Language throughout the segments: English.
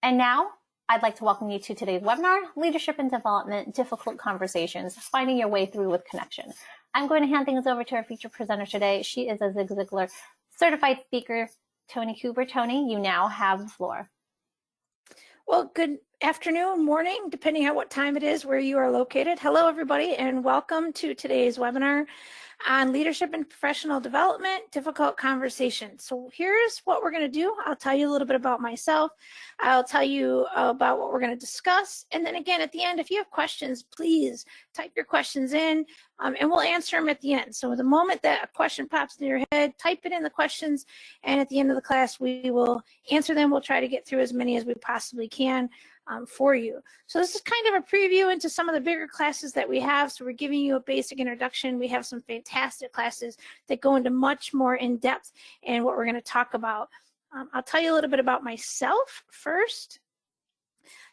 And now I'd like to welcome you to today's webinar, Leadership and Development, Difficult Conversations, Finding Your Way Through with Connection. I'm going to hand things over to our featured presenter today. She is a Zig Ziglar Certified Speaker, Toni Cooper. Toni, you now have the floor. Well, good afternoon, morning, depending on what time it is where you are located. Hello, everybody, and welcome to today's webinar on leadership and professional development, difficult conversations. So here's what we're going to do. I'll tell you a little bit about myself. I'll tell you about what we're going to discuss. And then again, at the end, if you have questions, please type your questions in and we'll answer them at the end. So the moment that a question pops in your head, type it in the questions. And at the end of the class, we will answer them. We'll try to get through as many as we possibly can for you. So this is kind of a preview into some of the bigger classes that we have. So we're giving you a basic introduction. We have some fantastic classes that go into much more in depth in what we're going to talk about. I'll tell you a little bit about myself first.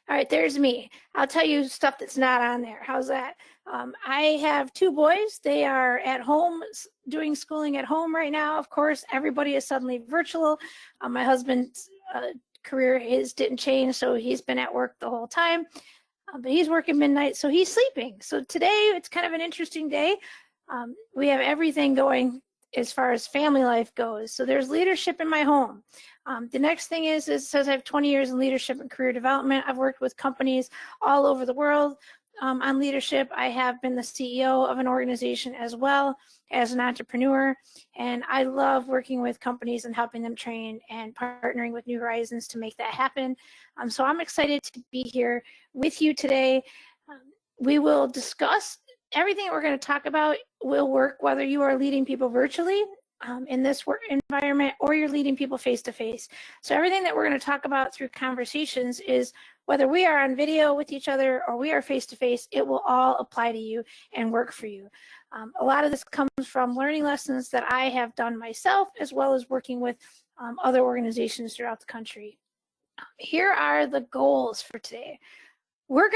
All right, there's me. I'll tell you stuff that's not on there. How's that? I have two boys. They are at home doing schooling at home right now. Of course, everybody is suddenly virtual. My husband's career didn't change, so he's been at work the whole time, but he's working midnight, so he's sleeping. So today it's kind of an interesting day. We have everything going as far as family life goes. So there's leadership in my home. The next thing is it says I have 20 years in leadership and career development. I've worked with companies all over the world on leadership. I have been the CEO of an organization as well as an entrepreneur, and I love working with companies and helping them train and partnering with New Horizons to make that happen. So I'm excited to be here with you today. We will discuss everything that we're going to talk about will work whether you are leading people virtually in this work environment or you're leading people face-to-face. So everything that we're going to talk about through conversations is whether we are on video with each other or we are face-to-face, it will all apply to you and work for you. A lot of this comes from learning lessons that I have done myself, as well as working with other organizations throughout the country. Here are the goals for today. We're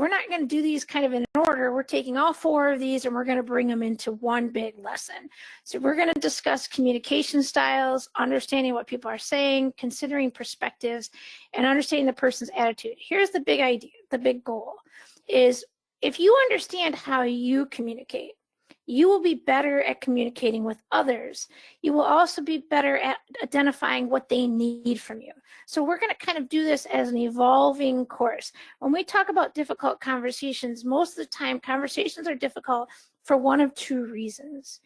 not gonna do these kind of in order. We're taking all four of these and we're gonna bring them into one big lesson. So we're gonna discuss communication styles, understanding what people are saying, considering perspectives, and understanding the person's attitude. Here's the big idea, the big goal is if you understand how you communicate, you will be better at communicating with others. You will also be better at identifying what they need from you. So we're going to kind of do this as an evolving course. When we talk about difficult conversations, most of the time conversations are difficult for one of two reasons.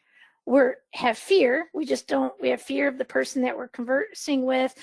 We have fear. We have fear of the person that we're conversing with.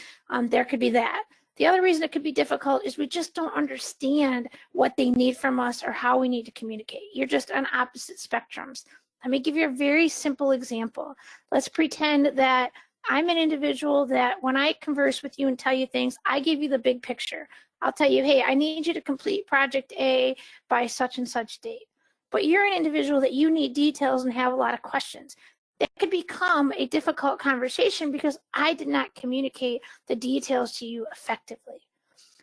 There could be that. The other reason it could be difficult is we just don't understand what they need from us or how we need to communicate. You're just on opposite spectrums. Let me give you a very simple example. Let's pretend that I'm an individual that when I converse with you and tell you things, I give you the big picture. I'll tell you, hey, I need you to complete project A by such and such date. But you're an individual that you need details and have a lot of questions. That could become a difficult conversation because I did not communicate the details to you effectively.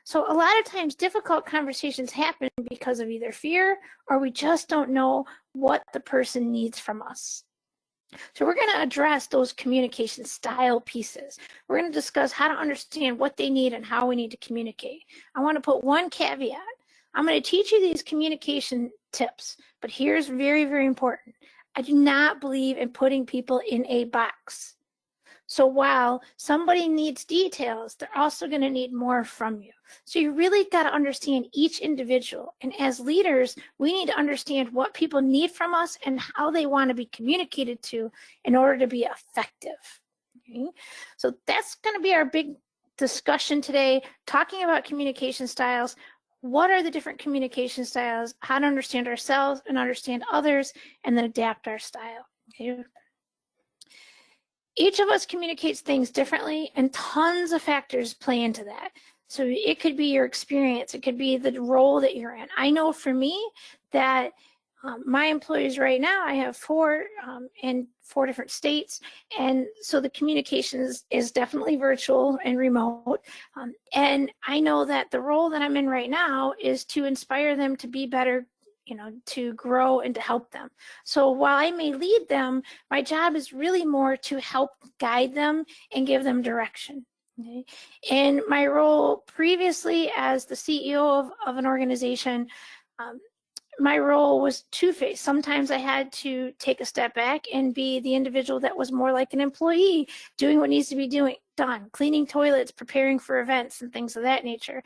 So a lot of times difficult conversations happen because of either fear or we just don't know what the person needs from us. So we're going to address those communication style pieces. We're going to discuss how to understand what they need and how we need to communicate. I want to put one caveat. I'm going to teach you these communication tips, but here's very, very important. I do not believe in putting people in a box. So while somebody needs details, they're also going to need more from you. So you really got to understand each individual. And as leaders, we need to understand what people need from us and how they want to be communicated to in order to be effective. Okay? So that's going to be our big discussion today, talking about communication styles. What are the different communication styles? How to understand ourselves and understand others, and then adapt our style. Okay? Each of us communicates things differently, and tons of factors play into that. So it could be your experience, it could be the role that you're in. I know for me that my employees right now, I have four in 4 different states, and so the communications is definitely virtual and remote. And I know that the role that I'm in right now is to inspire them to be better, to grow and to help them. So while I may lead them, my job is really more to help guide them and give them direction. Okay. In my role previously as the CEO of an organization, my role was two-faced. Sometimes I had to take a step back and be the individual that was more like an employee, doing what needs to be done, cleaning toilets, preparing for events and things of that nature.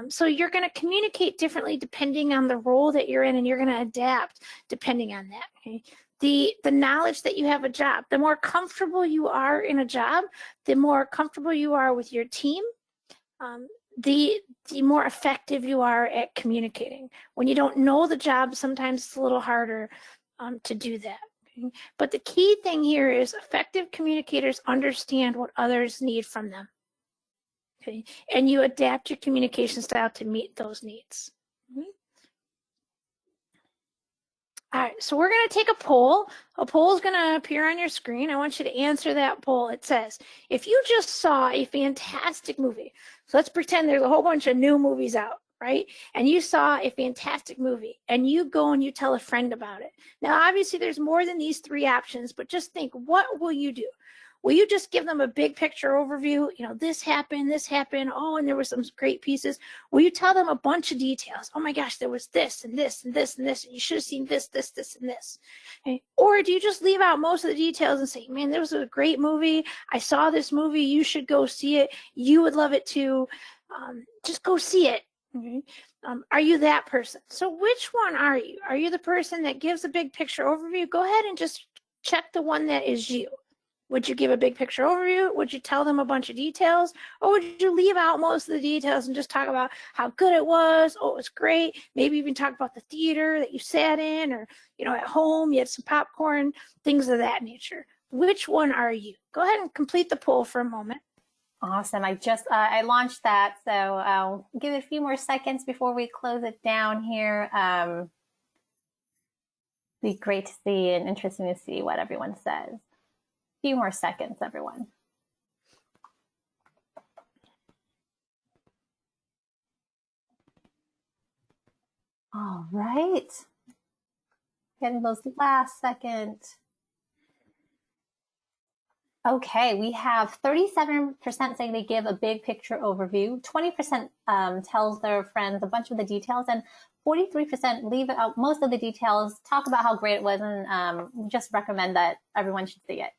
So you're going to communicate differently depending on the role that you're in, and you're going to adapt depending on that. Okay? The knowledge that you have a job, the more comfortable you are in a job, the more comfortable you are with your team, the more effective you are at communicating. When you don't know the job, sometimes it's a little harder to do that. Okay? But the key thing here is effective communicators understand what others need from them. Okay? And you adapt your communication style to meet those needs. Okay? All right, so we're going to take a poll. A poll is going to appear on your screen. I want you to answer that poll. It says, if you just saw a fantastic movie, so let's pretend there's a whole bunch of new movies out, right? And you saw a fantastic movie, and you go and you tell a friend about it. Now, obviously, there's more than these three options, but just think, what will you do? Will you just give them a big picture overview? You know, this happened, oh, and there were some great pieces. Will you tell them a bunch of details? Oh my gosh, there was this and this and this and this, and you should have seen this, this, this, and this. Okay? Or do you just leave out most of the details and say, man, this was a great movie. I saw this movie. You should go see it. You would love it too. Just go see it. Okay? Are you that person? So which one are you? Are you the person that gives a big picture overview? Go ahead and just check the one that is you. Would you give a big picture overview? Would you tell them a bunch of details? Or would you leave out most of the details and just talk about how good it was? Oh, it was great. Maybe even talk about the theater that you sat in, or, you know, at home, you had some popcorn, things of that nature. Which one are you? Go ahead and complete the poll for a moment. Awesome. I just, I launched that. So I'll give it a few more seconds before we close it down here. Be great to see and interesting to see what everyone says. Few more seconds, everyone. All right. Getting those last second. Okay, we have 37% saying they give a big picture overview, 20% tells their friends a bunch of the details, and 43% leave out most of the details, talk about how great it was, and just recommend that everyone should see it.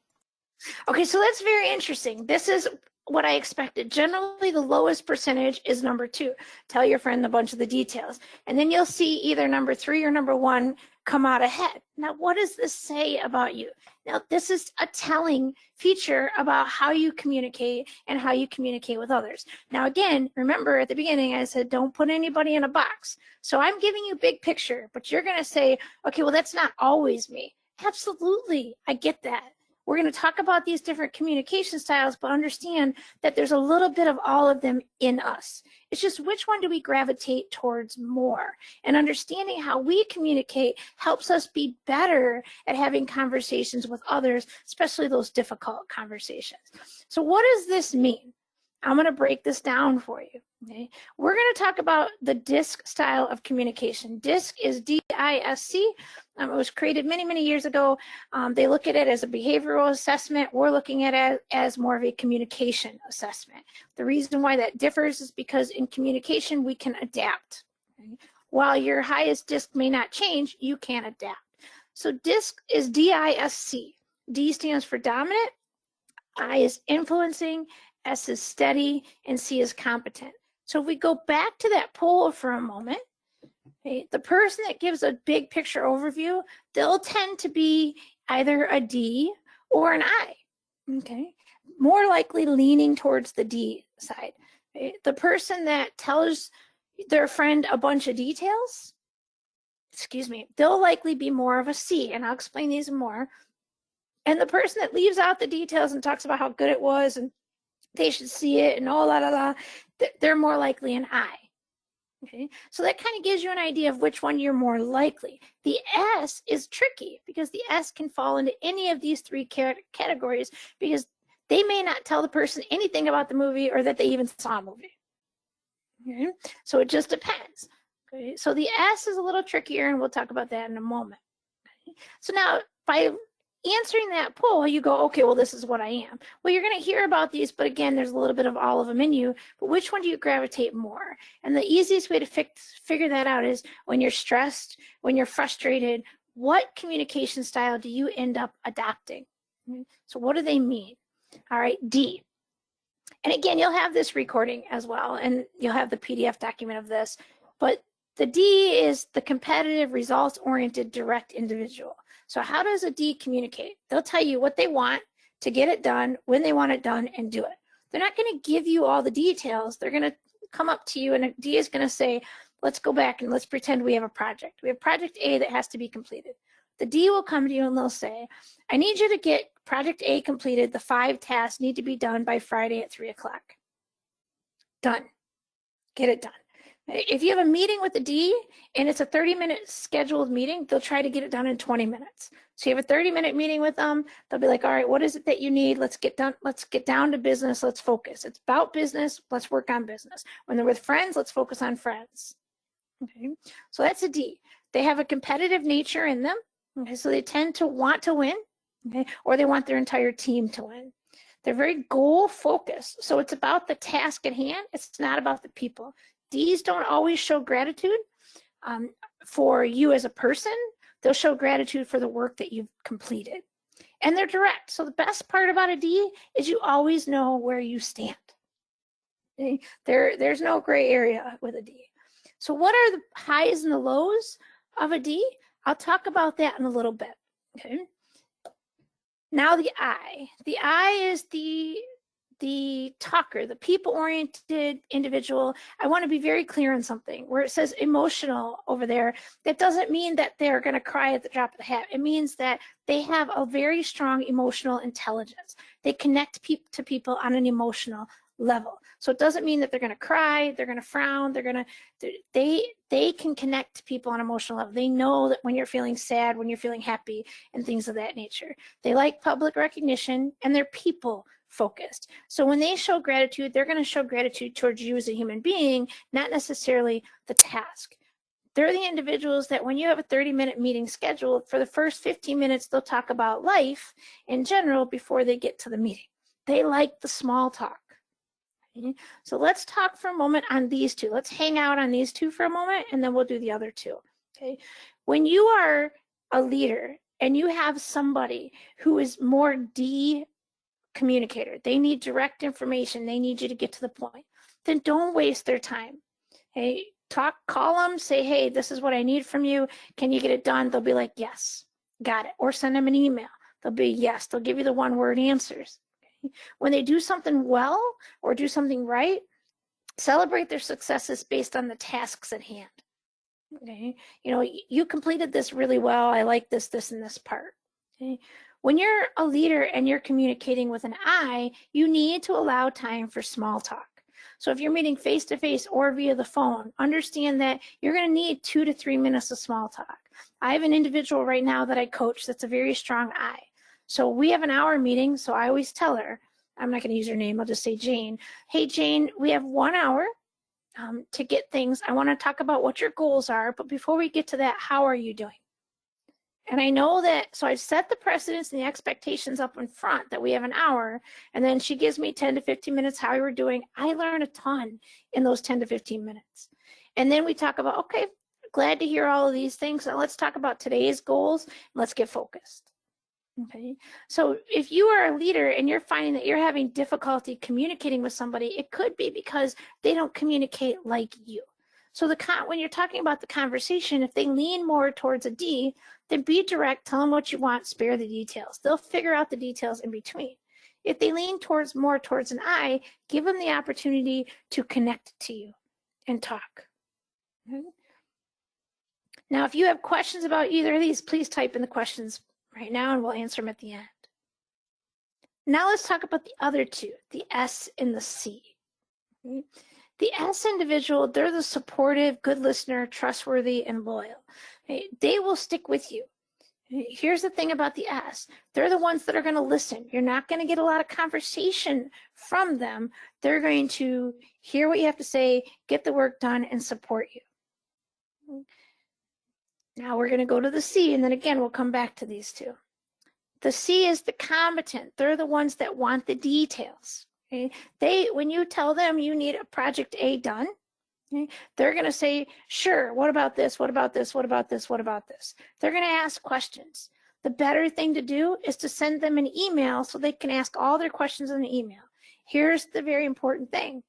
Okay, so that's very interesting. This is what I expected. Generally, the lowest percentage is number 2. Tell your friend a bunch of the details. And then you'll see either number 3 or number 1 come out ahead. Now, what does this say about you? Now, this is a telling feature about how you communicate and how you communicate with others. Now, again, remember at the beginning, I said, don't put anybody in a box. So I'm giving you big picture, but you're going to say, okay, well, that's not always me. Absolutely, I get that. We're going to talk about these different communication styles, but understand that there's a little bit of all of them in us. It's just which one do we gravitate towards more? And understanding how we communicate helps us be better at having conversations with others, especially those difficult conversations. So what does this mean? I'm going to break this down for you. Okay? We're going to talk about the DISC style of communication. DISC is D-I-S-C. It was created many, many years ago. They look at it as a behavioral assessment. We're looking at it as more of a communication assessment. The reason why that differs is because in communication, we can adapt. Okay? While your highest DISC may not change, you can adapt. So DISC is D-I-S-C. D stands for dominant, I is influencing, S is steady, and C is competent. So if we go back to that poll for a moment, okay, the person that gives a big picture overview, they'll tend to be either a D or an I, okay? More likely leaning towards the D side. Okay? The person that tells their friend a bunch of details, they'll likely be more of a C, and I'll explain these more. And the person that leaves out the details and talks about how good it was and they should see it and all that, they're more likely an I. Okay, so that kind of gives you an idea of which one you're more likely. The S is tricky because the S can fall into any of these 3 categories because they may not tell the person anything about the movie or that they even saw a movie. Okay, so it just depends. Okay, so the S is a little trickier, and we'll talk about that in a moment. Okay, so now by answering that poll, you go, okay, well, this is what I am. Well, you're going to hear about these, but again, there's a little bit of all of them in you. But which one do you gravitate more? And the easiest way to figure that out is when you're stressed, when you're frustrated, what communication style do you end up adopting? So what do they mean? All right, D. And again, you'll have this recording as well, and you'll have the PDF document of this. But the D is the competitive, results-oriented, direct individual. So how does a D communicate? They'll tell you what they want to get it done, when they want it done, and do it. They're not going to give you all the details. They're going to come up to you, and a D is going to say, let's go back and let's pretend we have a project. We have project A that has to be completed. The D will come to you and they'll say, I need you to get project A completed. The 5 tasks need to be done by Friday at 3 o'clock. Done. Get it done. If you have a meeting with the D and it's a 30-minute scheduled meeting, they'll try to get it done in 20 minutes. So you have a 30-minute meeting with them. They'll be like, all right, what is it that you need? Let's get done. Let's get down to business. Let's focus. It's about business. Let's work on business. When they're with friends, let's focus on friends. Okay. So that's a D. They have a competitive nature in them. Okay, so they tend to want to win, okay, or they want their entire team to win. They're very goal focused. So it's about the task at hand. It's not about the people. D's don't always show gratitude for you as a person. They'll show gratitude for the work that you've completed. And they're direct. So the best part about a D is you always know where you stand. Okay? There's no gray area with a D. So what are the highs and the lows of a D? I'll talk about that in a little bit. Okay. Now the I. The I is the talker, the people-oriented individual. I want to be very clear on something. Where it says emotional over there, that doesn't mean that they're going to cry at the drop of the hat. It means that they have a very strong emotional intelligence. They connect to people on an emotional level. So it doesn't mean that they're going to cry, they're going to frown, they can connect to people on an emotional level. They know that when you're feeling sad, when you're feeling happy, and things of that nature. They like public recognition, and they're people focused. So when they show gratitude, they're going to show gratitude towards you as a human being, not necessarily the task. They're the individuals that when you have a 30-minute meeting scheduled, for the first 15 minutes, they'll talk about life in general before they get to the meeting. They like the small talk. Okay. So let's talk for a moment on these two. Let's hang out on these two for a moment, and then we'll do the other two. Okay. When you are a leader and you have somebody who is more D communicator, they need direct information, they need you to get to the point, then don't waste their time. Hey, call them, say, hey, this is what I need from you. Can you get it done? They'll be like, yes, got it. Or send them an email. They'll be yes. They'll give you the one-word answers. When they do something well or do something right, celebrate their successes based on the tasks at hand. Okay, you know, you completed this really well. I like this, and this part. Okay, when you're a leader and you're communicating with an I, you need to allow time for small talk. So if you're meeting face-to-face or via the phone, understand that you're going to need 2 to 3 minutes of small talk. I have an individual right now that I coach that's a very strong I. So we have an hour meeting, so I always tell her, I'm not going to use her name, I'll just say Jane. Hey, Jane, we have 1 hour to get things. I want to talk about what your goals are, but before we get to that, how are you doing? And I know that, so I've set the precedents and the expectations up in front that we have an hour, and then she gives me 10 to 15 minutes how we're doing. I learn a ton in those 10 to 15 minutes. And then we talk about, okay, glad to hear all of these things. Now let's talk about today's goals. And let's get focused. Okay, so if you are a leader and you're finding that you're having difficulty communicating with somebody, it could be because they don't communicate like you. So when you're talking about the conversation, if they lean more towards a D, then be direct, tell them what you want, spare the details. They'll figure out the details in between. If they lean more towards an I, give them the opportunity to connect to you and talk. Okay. Now, if you have questions about either of these, please type in the questions right now and we'll answer them at the end. Now let's talk about the other two, the S and the C. Okay. The S individual, they're the supportive, good listener, trustworthy, and loyal. Okay. They will stick with you. Here's the thing about the S. They're the ones that are going to listen. You're not going to get a lot of conversation from them. They're going to hear what you have to say, get the work done, and support you. Now we're going to go to the C, and then again, we'll come back to these two. The C is the competent. They're the ones that want the details. Okay? When you tell them you need a project A done, okay, they're going to say, sure, what about this? What about this? What about this? What about this? They're going to ask questions. The better thing to do is to send them an email so they can ask all their questions in an email. Here's the very important thing.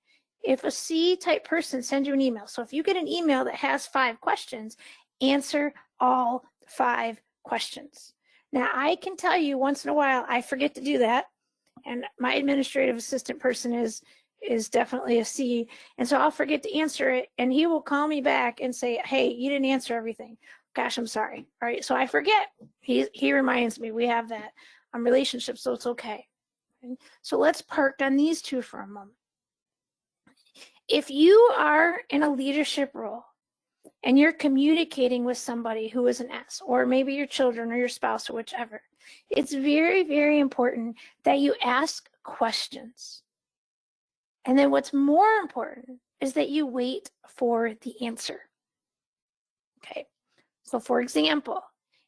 If a C-type person sends you an email, so if you get an email that has 5 questions, answer all 5 questions. Now, I can tell you once in a while, I forget to do that. And my administrative assistant person is definitely a C. And so I'll forget to answer it. And he will call me back and say, hey, you didn't answer everything. Gosh, I'm sorry. All right. So I forget. He reminds me we have that relationship, so it's okay. So let's park on these 2 for a moment. If you are in a leadership role and you're communicating with somebody who is an S, or maybe your children or your spouse or whichever, it's very, very important that you ask questions. And then what's more important is that you wait for the answer. Okay. So for example,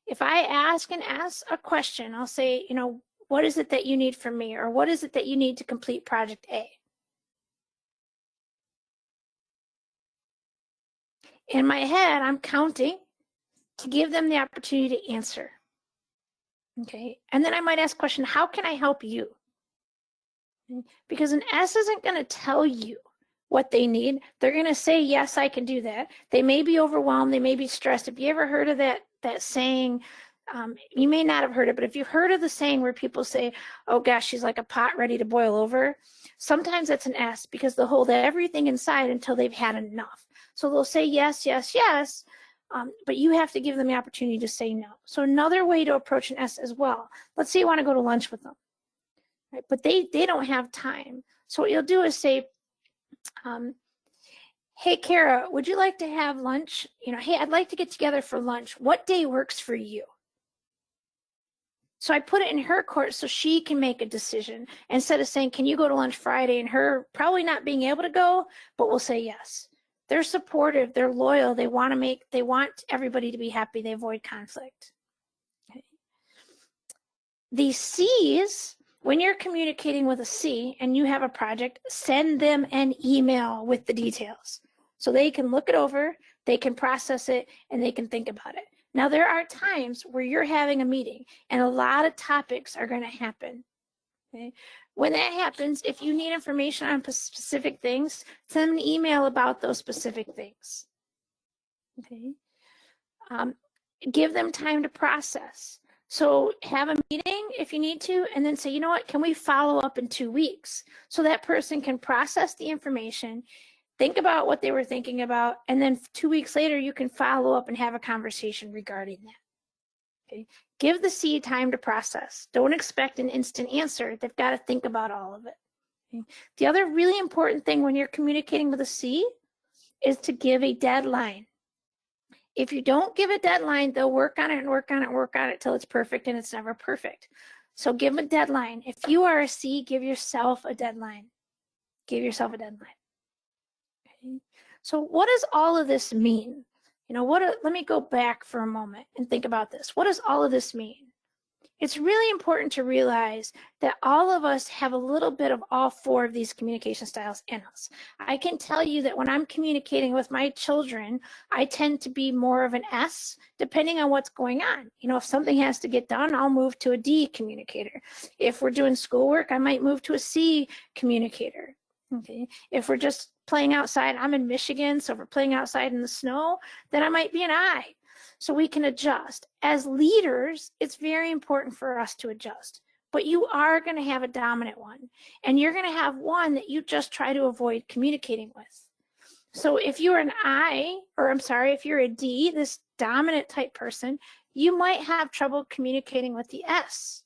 if I ask an S a question, I'll say, what is it that you need from me? Or what is it that you need to complete project A? In my head, I'm counting to give them the opportunity to answer. Okay. And then I might ask a question, how can I help you? Because an S isn't going to tell you what they need. They're going to say, yes, I can do that. They may be overwhelmed. They may be stressed. Have you ever heard of that saying? You may not have heard it, but if you've heard of the saying where people say, oh gosh, she's like a pot ready to boil over, sometimes that's an S because they'll hold everything inside until they've had enough. So they'll say yes, yes, yes, but you have to give them the opportunity to say no. So another way to approach an S as well, let's say you want to go to lunch with them, right? But they don't have time. So what you'll do is say, hey, Kara, would you like to have lunch? Hey, I'd like to get together for lunch. What day works for you? So I put it in her court so she can make a decision instead of saying, can you go to lunch Friday? And her probably not being able to go, but we'll say yes. They're supportive, they're loyal, they want everybody to be happy, they avoid conflict. Okay. The C's, when you're communicating with a C and you have a project, send them an email with the details so they can look it over, they can process it, and they can think about it. Now, there are times where you're having a meeting and a lot of topics are going to happen. Okay? When that happens, if you need information on specific things, send an email about those specific things. Okay? Give them time to process. So have a meeting if you need to, and then say, you know what, can we follow up in 2 weeks? So that person can process the information, think about what they were thinking about, and then 2 weeks later, you can follow up and have a conversation regarding that. Okay? Give the C time to process. Don't expect an instant answer. They've got to think about all of it. Okay? The other really important thing when you're communicating with a C is to give a deadline. If you don't give a deadline, they'll work on it and work on it and work on it till it's perfect, and it's never perfect. So give them a deadline. If you are a C, give yourself a deadline. Give yourself a deadline. Okay? So what does all of this mean? Let me go back for a moment and think about this. What does all of this mean? It's really important to realize that all of us have a little bit of all 4 of these communication styles in us. I can tell you that when I'm communicating with my children, I tend to be more of an S, depending on what's going on. If something has to get done, I'll move to a D communicator. If we're doing schoolwork, I might move to a C communicator. Okay. If we're just playing outside, I'm in Michigan, so if we're playing outside in the snow, then I might be an I. So we can adjust. As leaders, it's very important for us to adjust. But you are going to have a dominant one. And you're going to have one that you just try to avoid communicating with. So if you're an I, if you're a D, this dominant type person, you might have trouble communicating with the S.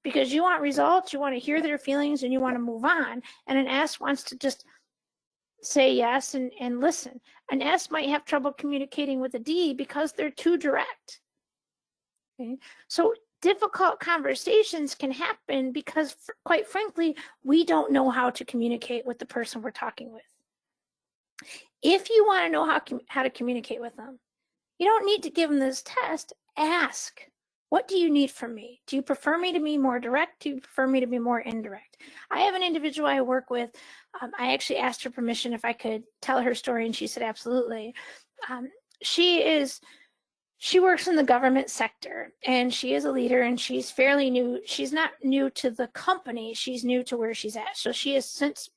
Because you want results, you want to hear their feelings, and you want to move on. And an S wants to just say yes and listen. An S might have trouble communicating with a D because they're too direct. Okay? So difficult conversations can happen because, quite frankly, we don't know how to communicate with the person we're talking with. If you want to know how to communicate with them, you don't need to give them this test. Ask. What do you need from me? Do you prefer me to be more direct? Do you prefer me to be more indirect? I have an individual I work with. I actually asked her permission if I could tell her story, and she said absolutely. She works in the government sector, and she is a leader, and she's fairly new. She's not new to the company. She's new to where she's at. So she has since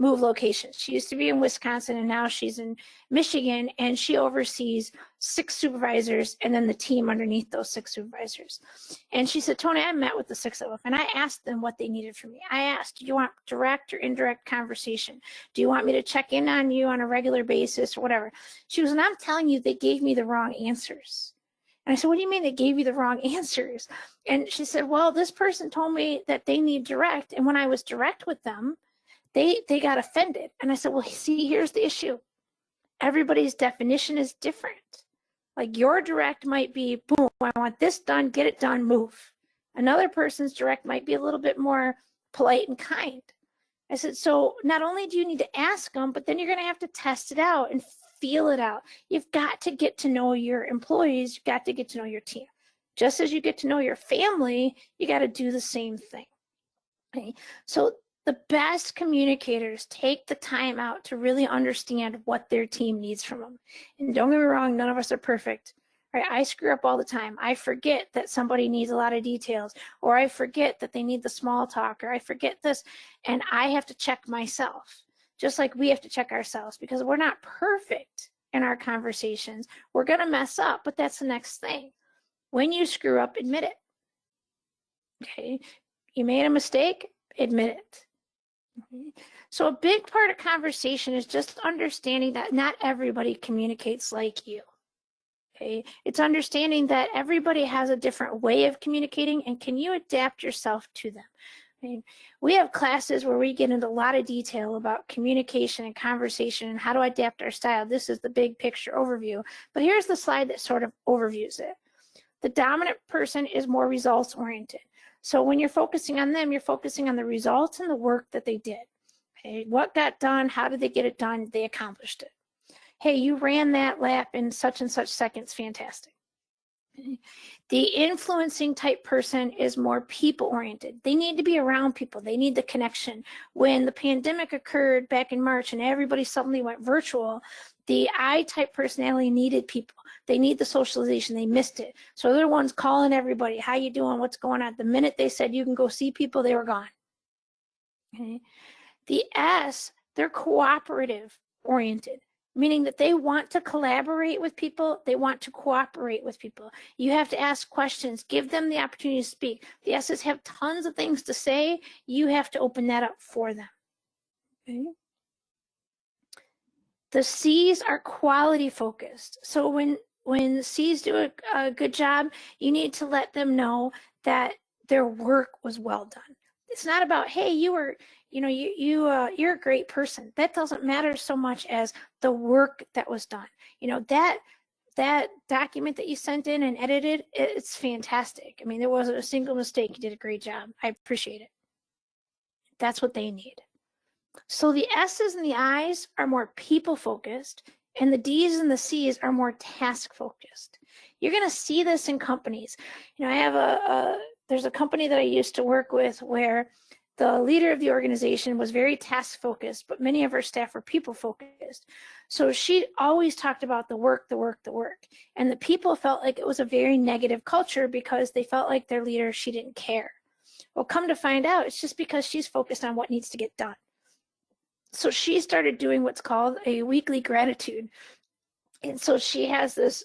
moved locations. She used to be in Wisconsin, and now she's in Michigan, and she oversees 6 supervisors and then the team underneath those 6 supervisors. And she said, Toni, I met with the 6 of them, and I asked them what they needed from me. I asked, do you want direct or indirect conversation? Do you want me to check in on you on a regular basis or whatever? She goes, and I'm telling you, they gave me the wrong answers. And I said, what do you mean they gave you the wrong answers? And she said, well, this person told me that they need direct, and when I was direct with them, they got offended. And I said, well, see, here's the issue. Everybody's definition is different. Like your direct might be, boom, I want this done, get it done, move. Another person's direct might be a little bit more polite and kind. I said, so not only do you need to ask them, but then you're going to have to test it out and feel it out. You've got to get to know your employees. You've got to get to know your team. Just as you get to know your family, you got to do the same thing. Okay? So the best communicators take the time out to really understand what their team needs from them. And don't get me wrong, none of us are perfect. Right? I screw up all the time. I forget that somebody needs a lot of details, or I forget that they need the small talk, or I forget this, and I have to check myself, just like we have to check ourselves, because we're not perfect in our conversations. We're going to mess up, but that's the next thing. When you screw up, admit it. Okay? You made a mistake, admit it. So a big part of conversation is just understanding that not everybody communicates like you. Okay? It's understanding that everybody has a different way of communicating, and can you adapt yourself to them? I mean, we have classes where we get into a lot of detail about communication and conversation and how to adapt our style. This is the big picture overview, but here's the slide that sort of overviews it. The dominant person is more results oriented. So when you're focusing on them, you're focusing on the results and the work that they did. Okay, what got done? How did they get it done? They accomplished it. Hey, you ran that lap in such and such seconds. Fantastic. Okay. The influencing type person is more people oriented. They need to be around people. They need the connection. When the pandemic occurred back in March and everybody suddenly went virtual, the I type personality needed people. They need the socialization. They missed it. So they're the ones calling everybody. How you doing? What's going on? The minute they said you can go see people, they were gone. Okay. The S, they're cooperative oriented, meaning that they want to collaborate with people. They want to cooperate with people. You have to ask questions. Give them the opportunity to speak. The S's have tons of things to say. You have to open that up for them. Okay. The C's are quality focused. So when C's do a good job, you need to let them know that their work was well done. It's not about, hey, you're a great person. That doesn't matter so much as the work that was done. That document that you sent in and edited, it's fantastic. I mean, there wasn't a single mistake. You did a great job. I appreciate it. That's what they need. So the S's and the I's are more people focused, and the D's and the C's are more task focused. You're going to see this in companies. I have there's a company that I used to work with where the leader of the organization was very task focused, but many of her staff were people focused. So she always talked about the work, the work, the work. And the people felt like it was a very negative culture because they felt like their leader, she didn't care. Well, come to find out, it's just because she's focused on what needs to get done. So she started doing what's called a weekly gratitude. And so she has this,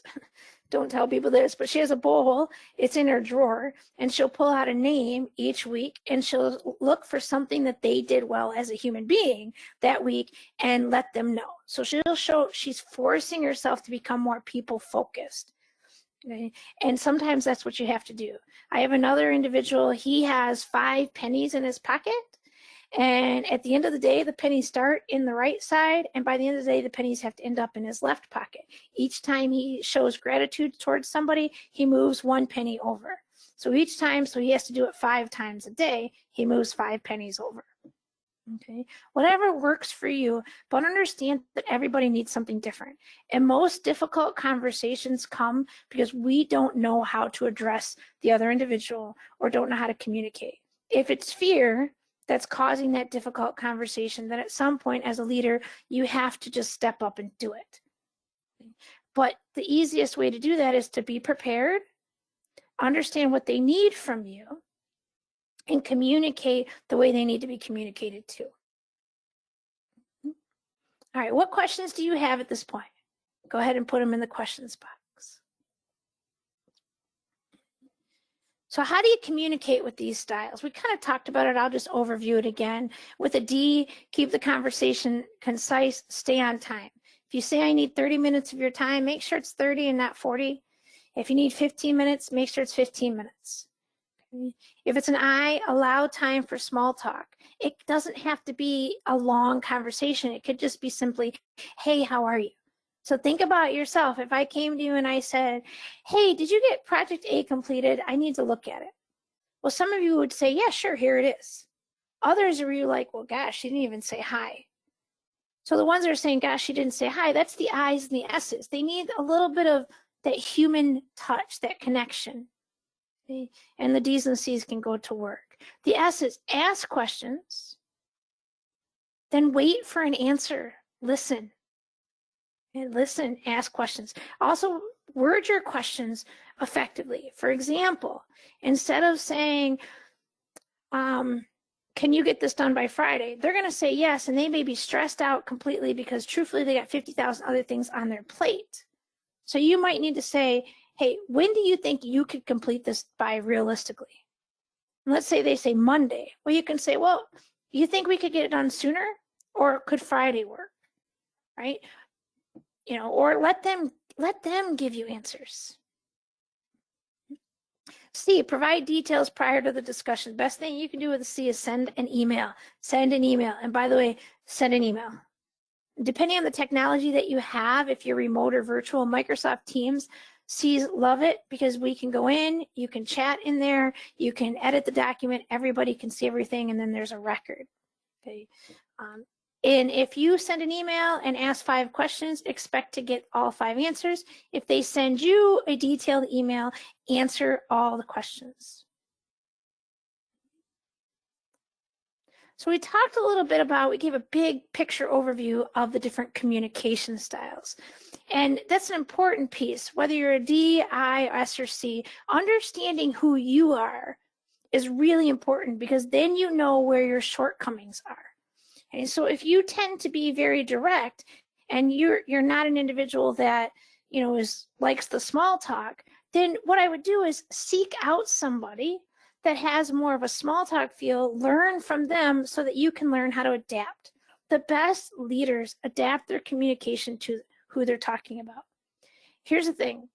don't tell people this, but she has a bowl, it's in her drawer, and she'll pull out a name each week and she'll look for something that they did well as a human being that week and let them know. So she'll show, she's forcing herself to become more people focused. Okay? And sometimes that's what you have to do. I have another individual, he has 5 pennies in his pocket. And at the end of the day, the pennies start in the right side, and by the end of the day, the pennies have to end up in his left pocket. Each time he shows gratitude towards somebody, he moves 1 penny over. So each time, so he has to do it 5 times a day, he moves 5 pennies over. Okay, whatever works for you, but understand that everybody needs something different. And most difficult conversations come because we don't know how to address the other individual or don't know how to communicate. If it's fear that's causing that difficult conversation, then at some point as a leader, you have to just step up and do it. But the easiest way to do that is to be prepared, understand what they need from you, and communicate the way they need to be communicated to. All right, what questions do you have at this point? Go ahead and put them in the questions box. So how do you communicate with these styles? We kind of talked about it. I'll just overview it again. With a D, keep the conversation concise, stay on time. If you say I need 30 minutes of your time, make sure it's 30 and not 40. If you need 15 minutes, make sure it's 15 minutes. If it's an I, allow time for small talk. It doesn't have to be a long conversation. It could just be simply, hey, how are you? So think about yourself. If I came to you and I said, hey, did you get project A completed? I need to look at it. Well, some of you would say, yeah, sure, here it is. Others are you like, well, gosh, she didn't even say hi. So the ones that are saying, gosh, she didn't say hi, that's the I's and the S's. They need a little bit of that human touch, that connection. And the D's and C's can go to work. The S's, ask questions, then wait for an answer. Listen. And listen, ask questions. Also, word your questions effectively. For example, instead of saying, can you get this done by Friday? They're going to say yes, and they may be stressed out completely because truthfully, they got 50,000 other things on their plate. So you might need to say, hey, when do you think you could complete this by realistically? And let's say they say Monday. Well, you can say, well, you think we could get it done sooner, or could Friday work, right? You know, or let them give you answers. C, provide details prior to the discussion. Best thing you can do with a C is send an email. Send an email. And by the way, send an email. Depending on the technology that you have, if you're remote or virtual, Microsoft Teams, C's love it because we can go in, you can chat in there, you can edit the document, everybody can see everything, and then there's a record. Okay. And if you send an email and ask 5 questions, expect to get all 5 answers. If they send you a detailed email, answer all the questions. So we talked a little bit about, we gave a big picture overview of the different communication styles. And that's an important piece, whether you're a D, I, S, or C, understanding who you are is really important because then you know where your shortcomings are. And so if you tend to be very direct and you're not an individual that, you know, likes the small talk, then what I would do is seek out somebody that has more of a small talk feel, learn from them so that you can learn how to adapt. The best leaders adapt their communication to who they're talking about. Here's the thing.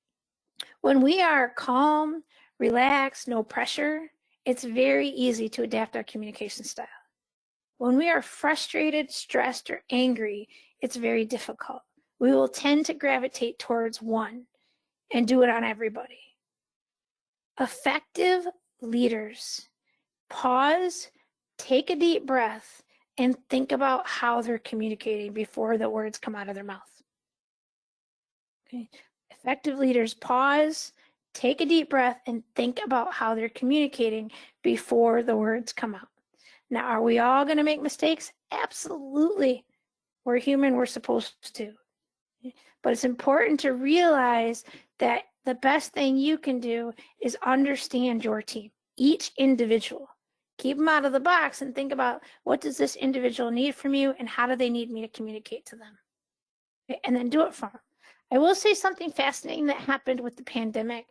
When we are calm, relaxed, no pressure, it's very easy to adapt our communication style. When we are frustrated, stressed, or angry, it's very difficult. We will tend to gravitate towards one and do it on everybody. Effective leaders pause, take a deep breath, and think about how they're communicating before the words come out of their mouth. Okay. Effective leaders pause, take a deep breath, and think about how they're communicating before the words come out. Now, are we all going to make mistakes? Absolutely. We're human, we're supposed to. But it's important to realize that the best thing you can do is understand your team, each individual. Keep them out of the box and think about what does this individual need from you and how do they need me to communicate to them? And then do it for them. I will say something fascinating that happened with the pandemic.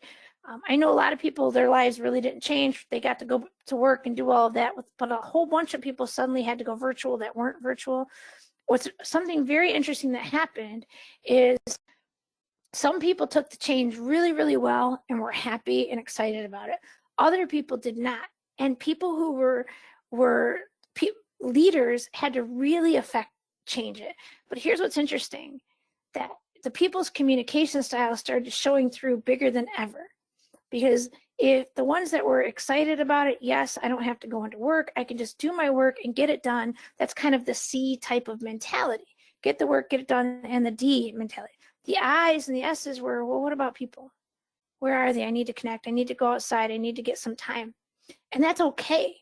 I know a lot of people, their lives really didn't change. They got to go to work and do all of that, but a whole bunch of people suddenly had to go virtual that weren't virtual. What's something very interesting that happened is some people took the change really, really well and were happy and excited about it. Other people did not. And people who were leaders had to really change it. But here's what's interesting, that the people's communication style started showing through bigger than ever. Because if the ones that were excited about it, yes, I don't have to go into work. I can just do my work and get it done. That's kind of the C type of mentality. Get the work, get it done, and the D mentality. The I's and the S's were, well, what about people? Where are they? I need to connect. I need to go outside. I need to get some time. And that's okay.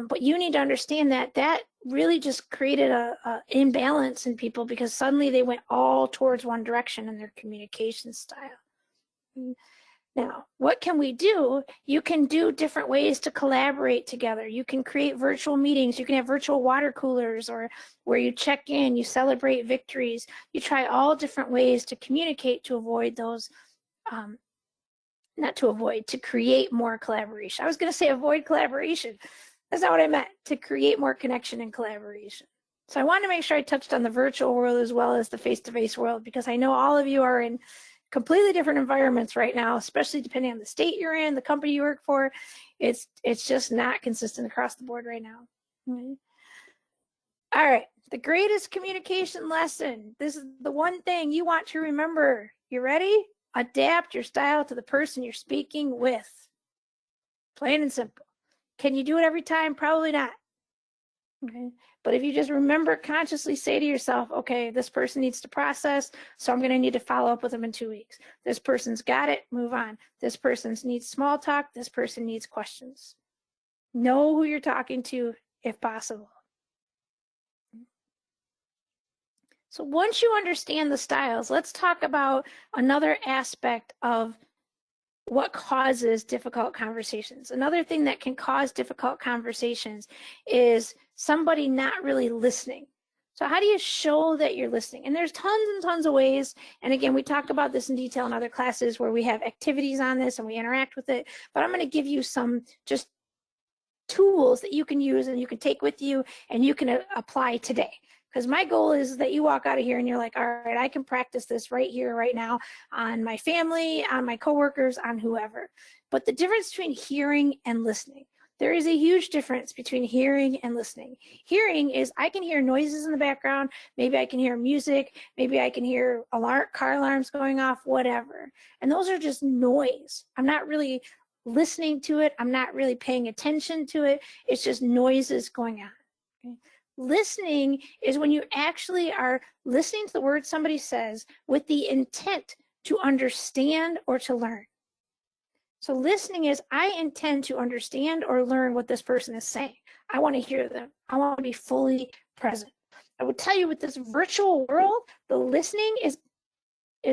But you need to understand that that really just created a imbalance in people, because suddenly they went all towards one direction in their communication style. Now, what can we do? You can do different ways to collaborate together. You can create virtual meetings. You can have virtual water coolers, or where you check in, you celebrate victories. You try all different ways to communicate to avoid those, not to avoid, to create more collaboration. I was going to say avoid collaboration. That's not what I meant, to create more connection and collaboration. So I wanted to make sure I touched on the virtual world as well as the face-to-face world, because I know all of you are in completely different environments right now, especially depending on the state you're in, the company you work for. It's just not consistent across the board right now. All right, the greatest communication lesson. This is the one thing you want to remember. You ready? Adapt your style to the person you're speaking with. Plain and simple. Can you do it every time? Probably not. Okay. But if you just remember, consciously say to yourself, okay, this person needs to process, so I'm going to need to follow up with them in 2 weeks. This person's got it, move on. This person needs small talk. This person needs questions. Know who you're talking to if possible. So once you understand the styles, let's talk about another aspect of what causes difficult conversations. Another thing that can cause difficult conversations is somebody not really listening. So how do you show that you're listening? And there's tons and tons of ways. And again, we talk about this in detail in other classes where we have activities on this and we interact with it. But I'm going to give you some just tools that you can use and you can take with you and you can apply today. Because my goal is that you walk out of here and you're like, all right, I can practice this right here, right now, on my family, on my coworkers, on whoever. But the difference between hearing and listening, there is a huge difference between hearing and listening. Hearing is I can hear noises in the background. Maybe I can hear music. Maybe I can hear car alarms going off, whatever. And those are just noise. I'm not really listening to it. I'm not really paying attention to it. It's just noises going on. Okay? Listening is when you actually are listening to the words somebody says with the intent to understand or to learn. So listening is I intend to understand or learn what this person is saying. I want to hear them. I want to be fully present. I would tell you, with this virtual world, the listening is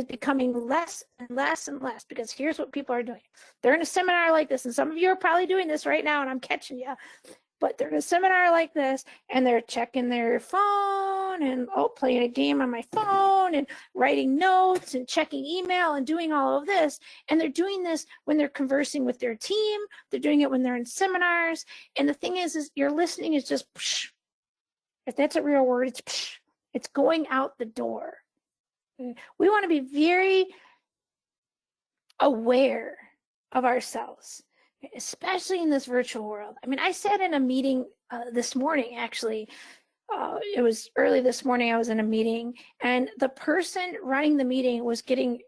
becoming less and less and less, because here's what people are doing. They're in a seminar like this, and some of you are probably doing this right now, and I'm catching you. But they're in a seminar like this, and they're checking their phone and playing a game on my phone and writing notes and checking email and doing all of this. And they're doing this when they're conversing with their team. They're doing it when they're in seminars. And the thing is your listening is just psh. If that's a real word, it's psh. It's going out the door. We want to be very aware of ourselves, especially in this virtual world. I mean, I sat in a meeting this morning, actually. It was early this morning. I was in a meeting, and the person running the meeting was getting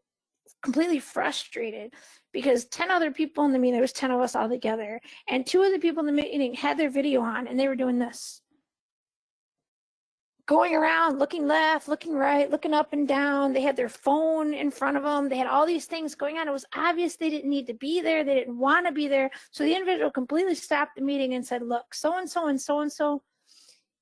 completely frustrated because 10 other people in the meeting, there was 10 of us all together, and 2 of the people in the meeting had their video on, and they were doing this. Going around, looking left, looking right, looking up and down. They had their phone in front of them. They had all these things going on. It was obvious they didn't need to be there. They didn't want to be there. So the individual completely stopped the meeting and said, look, so-and-so and so-and-so,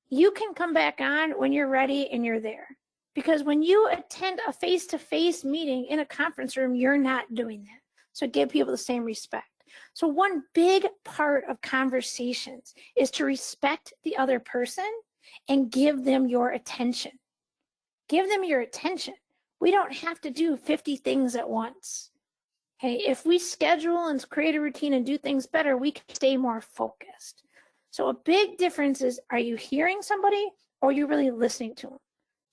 you can come back on when you're ready and you're there. Because when you attend a face-to-face meeting in a conference room, you're not doing that. So give people the same respect. So one big part of conversations is to respect the other person and give them your attention. Give them your attention. We don't have to do 50 things at once. Okay, if we schedule and create a routine and do things better, we can stay more focused. So a big difference is, are you hearing somebody or are you really listening to them?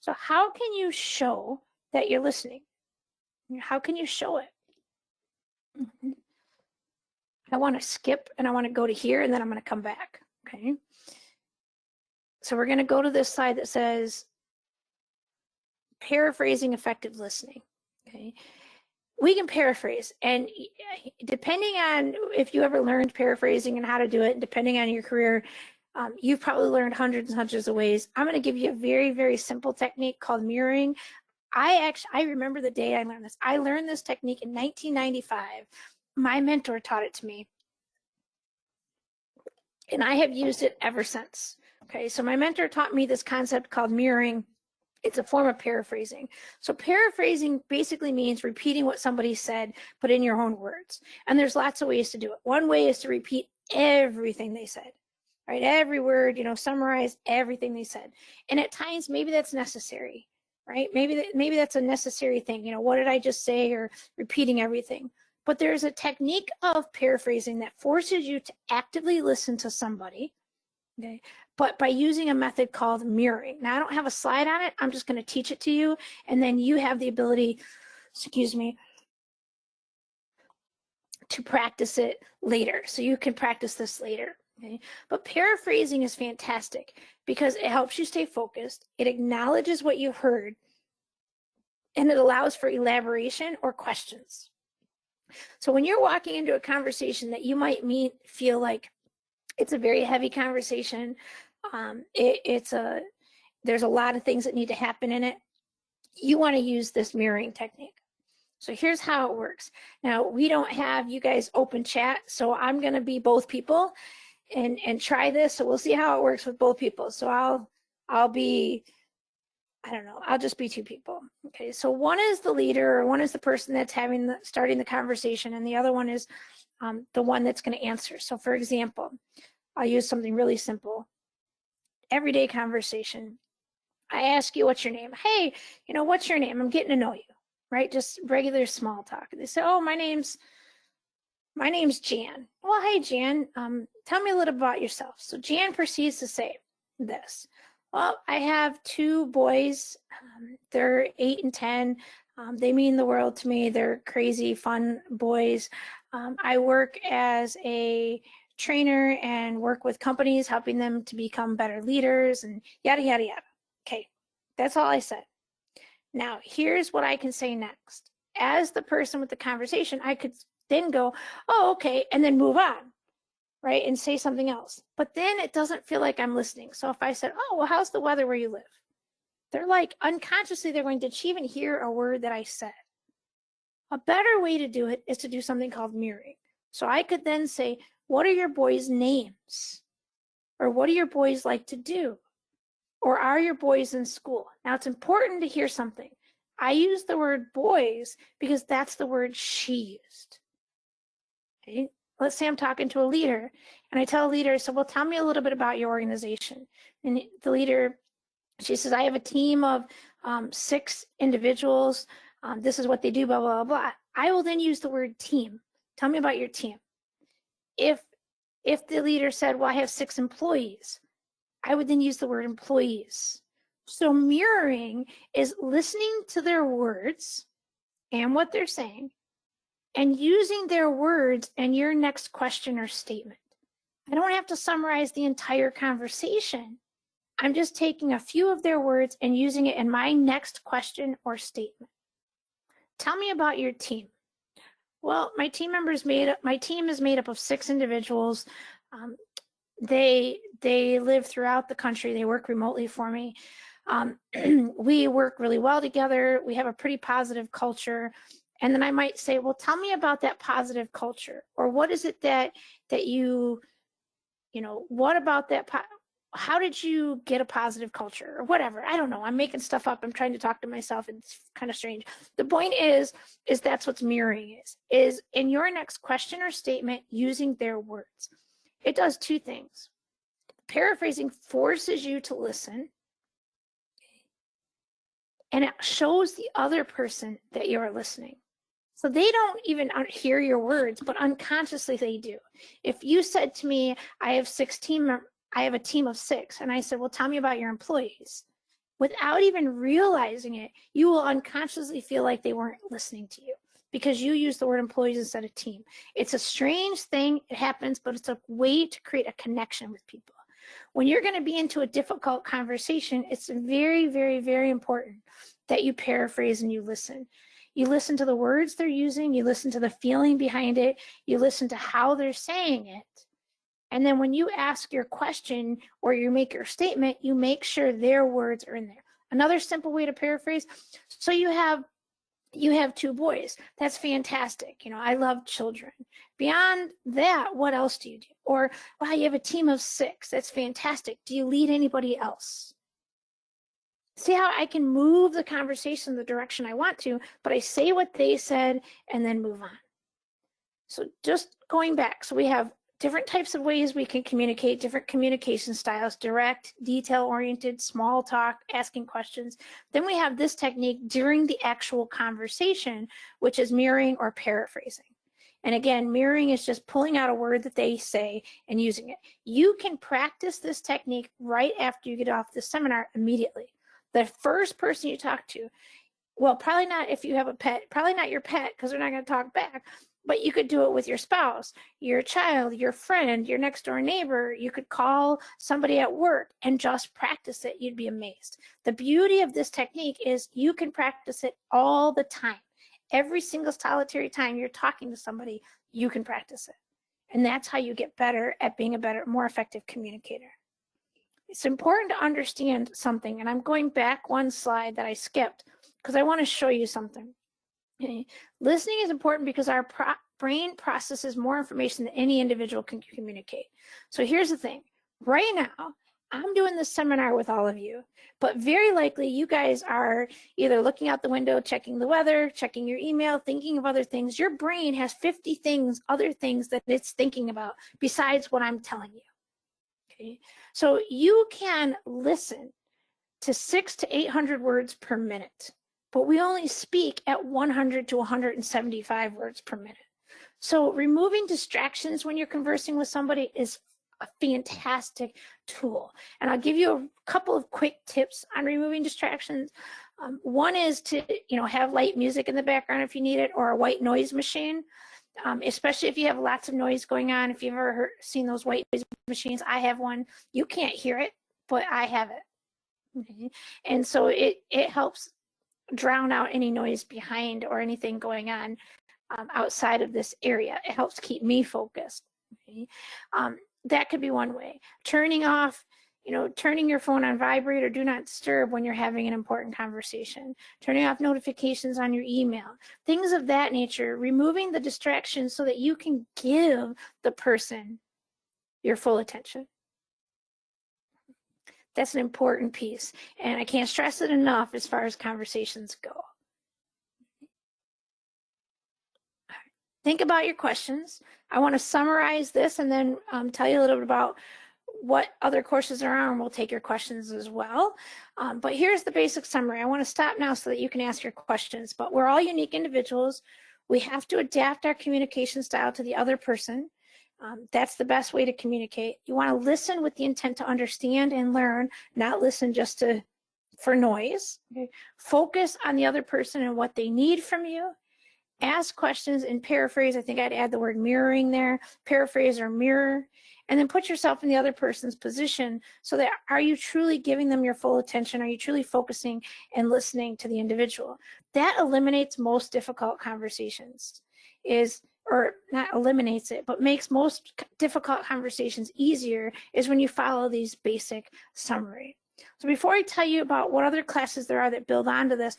So how can you show that you're listening? How can you show it? I want to skip and I want to go to here, and then I'm going to come back. Okay. So we're going to go to this slide that says paraphrasing effective listening. Okay. we can paraphrase, and depending on if you ever learned paraphrasing and how to do it, and depending on your career, you've probably learned hundreds and hundreds of ways. I'm going to give you a very, very simple technique called mirroring. I remember the day I learned this. I learned this technique in 1995. My mentor taught it to me, and I have used it ever since. Okay, so my mentor taught me this concept called mirroring. It's a form of paraphrasing. So paraphrasing basically means repeating what somebody said, but in your own words. And there's lots of ways to do it. One way is to repeat everything they said, right? Every word, summarize everything they said. And at times, maybe that's necessary, right? Maybe that's a necessary thing. What did I just say? Or repeating everything. But there's a technique of paraphrasing that forces you to actively listen to somebody, okay? But by using a method called mirroring. Now, I don't have a slide on it. I'm just going to teach it to you. And then you have the ability, to practice it later. So you can practice this later. Okay? But paraphrasing is fantastic because it helps you stay focused. It acknowledges what you heard. And it allows for elaboration or questions. So when you're walking into a conversation that you might feel like it's a very heavy conversation, there's a lot of things that need to happen in it, you want to use this mirroring technique. So here's how it works. Now, we don't have you guys open chat, so I'm going to be both people and try this. So we'll see how it works with both people. So I'll be, I don't know, I'll just be two people. Okay, so one is the leader, or one is the person that's starting the conversation, and the other one is the one that's going to answer. So for example, I'll use something really simple. Everyday conversation. I ask you, what's your name? Hey, what's your name? I'm getting to know you, right? Just regular small talk. They say, oh, my name's Jan. Well, hey, Jan, tell me a little about yourself. So Jan proceeds to say this. Well, I have two boys. They're 8 and 10. They mean the world to me. They're crazy, fun boys. I work as a trainer and work with companies, helping them to become better leaders and yada, yada, yada. Okay, that's all I said. Now, here's what I can say next. As the person with the conversation, I could then go, oh, okay, and then move on, right, and say something else. But then it doesn't feel like I'm listening. So if I said, oh, well, how's the weather where you live? They're like, unconsciously, they're going to even hear a word that I said. A better way to do it is to do something called mirroring. So I could then say, what are your boys' names? Or what do your boys like to do? Or are your boys in school? Now, it's important to hear something. I use the word boys because that's the word she used. Okay? Let's say I'm talking to a leader, and I tell a leader, so, well, tell me a little bit about your organization. And the leader, she says, I have a team of 6 individuals. This is what they do, blah, blah, blah, blah. I will then use the word team. Tell me about your team. If the leader said, well, I have 6 employees, I would then use the word employees. So mirroring is listening to their words and what they're saying and using their words in your next question or statement. I don't have to summarize the entire conversation. I'm just taking a few of their words and using it in my next question or statement. Tell me about your team. Well, my team is made up of 6 individuals. They live throughout the country. They work remotely for me. We work really well together. We have a pretty positive culture. And then I might say, well, tell me about that positive culture. Or what is it that what about that? How did you get a positive culture or whatever? I don't know. I'm making stuff up. I'm trying to talk to myself. It's kind of strange. The point is that's what mirroring is in your next question or statement using their words. It does 2 things. Paraphrasing forces you to listen, and it shows the other person that you're listening. So they don't even hear your words, but unconsciously they do. If you said to me, I have a team of 6, and I said, well, tell me about your employees. Without even realizing it, you will unconsciously feel like they weren't listening to you because you use the word employees instead of team. It's a strange thing. It happens, but it's a way to create a connection with people. When you're going to be into a difficult conversation, it's very, very, very important that you paraphrase and you listen. You listen to the words they're using, you listen to the feeling behind it, you listen to how they're saying it. And then when you ask your question or you make your statement, you make sure their words are in there. Another simple way to paraphrase, so you have 2 boys. That's fantastic. You know, I love children. Beyond that, what else do you do? Or, wow, you have a team of 6. That's fantastic. Do you lead anybody else? See how I can move the conversation the direction I want to, but I say what they said and then move on. So just going back, so we have different types of ways we can communicate, different communication styles: direct, detail-oriented, small talk, asking questions. Then we have this technique during the actual conversation, which is mirroring or paraphrasing. And again, mirroring is just pulling out a word that they say and using it. You can practice this technique right after you get off the seminar immediately. The first person you talk to, well, probably not if you have a pet, probably not your pet because they're not going to talk back, but you could do it with your spouse, your child, your friend, your next door neighbor. You could call somebody at work and just practice it. You'd be amazed. The beauty of this technique is you can practice it all the time. Every single solitary time you're talking to somebody, you can practice it. And that's how you get better at being a better, more effective communicator. It's important to understand something, and I'm going back one slide that I skipped because I want to show you something. Okay. Listening is important because our brain processes more information than any individual can communicate. So here's the thing. Right now, I'm doing this seminar with all of you, but very likely you guys are either looking out the window, checking the weather, checking your email, thinking of other things. Your brain has 50 things, other things that it's thinking about besides what I'm telling you. Okay. So you can listen to 600 to 800 words per minute, but we only speak at 100 to 175 words per minute. So removing distractions when you're conversing with somebody is a fantastic tool. And I'll give you a couple of quick tips on removing distractions. One is to, have light music in the background if you need it, or a white noise machine. Especially if you have lots of noise going on. If you've ever seen those white noise machines, I have one. You can't hear it, but I have it. Okay. And so it helps drown out any noise behind or anything going on outside of this area. It helps keep me focused. Okay. That could be one way. Turning off, turning your phone on vibrate or do not disturb when you're having an important conversation. Turning off notifications on your email. Things of that nature. Removing the distractions so that you can give the person your full attention. That's an important piece, and I can't stress it enough as far as conversations go. Think about your questions. I want to summarize this and then tell you a little bit about what other courses there are, and we'll take your questions as well. But here's the basic summary. I want to stop now so that you can ask your questions, but we're all unique individuals. We have to adapt our communication style to the other person. That's the best way to communicate. You want to listen with the intent to understand and learn, not listen just for noise. Okay? Focus on the other person and what they need from you. Ask questions and paraphrase. I think I'd add the word mirroring there. Paraphrase or mirror. And then put yourself in the other person's position so that are you truly giving them your full attention? Are you truly focusing and listening to the individual? That eliminates most difficult conversations. Or not eliminates it, but makes most difficult conversations easier is when you follow these basic summary. So before I tell you about what other classes there are that build onto this,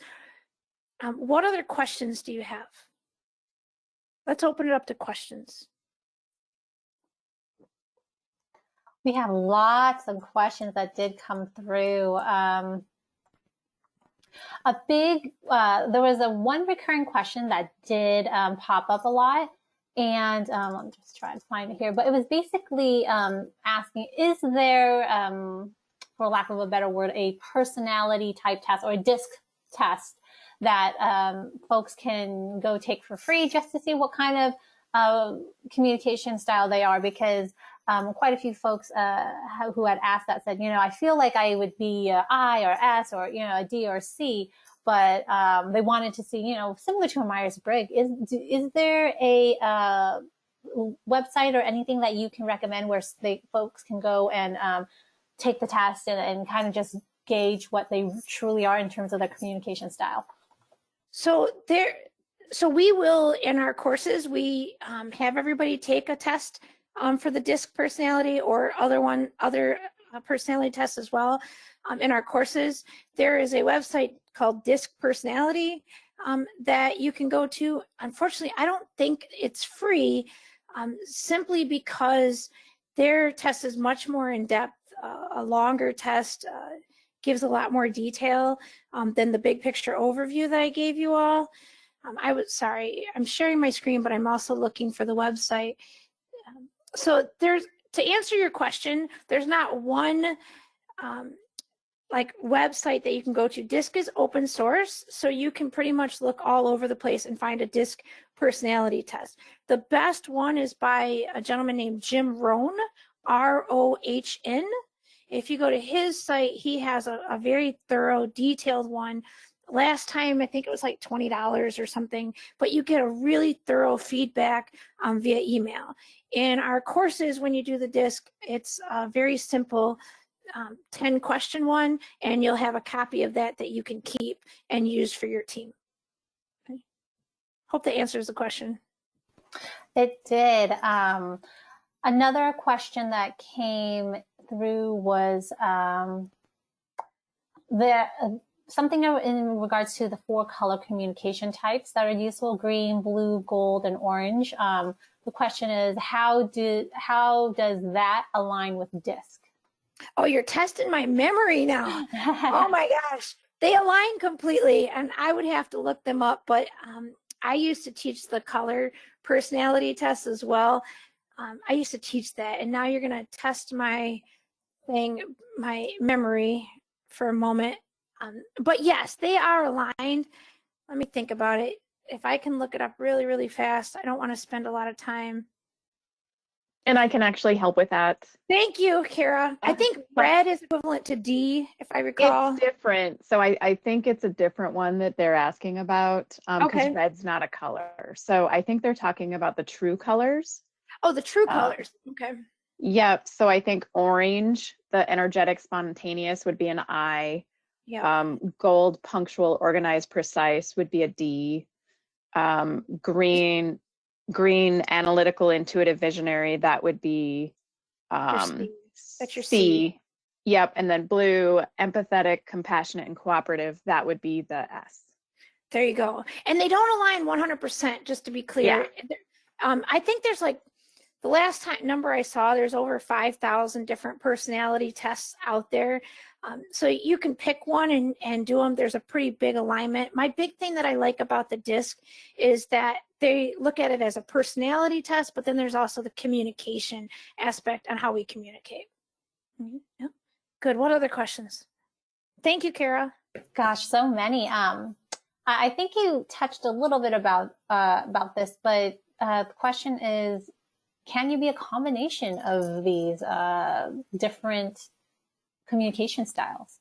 what other questions do you have? Let's open it up to questions. We have lots of questions that did come through. There was one recurring question that did pop up a lot, and I'm just trying to find it here, but it was basically asking, is there, for lack of a better word, a personality type test or a DISC test that folks can go take for free just to see what kind of communication style they are? Because quite a few folks who had asked that said, I feel like I would be a I or S or, a D or C, but they wanted to see, similar to a Myers-Briggs, is there a website or anything that you can recommend where folks can go and take the test and kind of just gauge what they truly are in terms of their communication style? So we will, in our courses, we have everybody take a test for the DISC personality or other personality tests as well. In our courses, there is a website called DISC Personality that you can go to. Unfortunately, I don't think it's free, simply because their test is much more in depth. A longer test gives a lot more detail than the big picture overview that I gave you all. Sorry, I'm sharing my screen, but I'm also looking for the website. So to answer your question, there's not one like website that you can go to. DISC is open source, so you can pretty much look all over the place and find a DISC personality test. The best one is by a gentleman named Jim Rohn, R-O-H-N. If you go to his site, he has a very thorough, detailed one. Last time, I think it was like $20 or something, but you get a really thorough feedback via email. In our courses, when you do the DISC, it's very simple. 10 question one, and you'll have a copy of that you can keep and use for your team. Okay. Hope that answers the question. It did. Another question that came through was something in regards to the 4 color communication types that are useful: green, blue, gold, and orange. The question is, how does that align with DISC? Oh, you're testing my memory now. Oh my gosh. They align completely, and I would have to look them up, but I used to teach the color personality test as well. I used to teach that, and now you're going to test my memory for a moment. But yes, they are aligned. Let me think about it. If I can look it up really, really fast, I don't want to spend a lot of time. And I can actually help with that. Thank you, Kara. I think red is equivalent to D, if I recall. It's different. So I think it's a different one that they're asking about, because red's not a color. So I think they're talking about the true colors. Oh, the true colors. Okay. Yep. So I think orange, the energetic, spontaneous, would be an I. Yeah. Gold, punctual, organized, precise would be a D. Green, analytical, intuitive, visionary, that would be That's your C. Yep. And then blue, empathetic, compassionate, and cooperative, that would be the S. There you go. And they don't align 100%, just to be clear. Yeah. I think there's like, the last number I saw, there's over 5,000 different personality tests out there. So you can pick one and do them. There's a pretty big alignment. My big thing that I like about the DISC is that they look at it as a personality test, but then there's also the communication aspect on how we communicate. Mm-hmm. Yeah. Good. What other questions? Thank you, Kara. Gosh, so many. I think you touched a little bit about this, but the question is, can you be a combination of these different communication styles?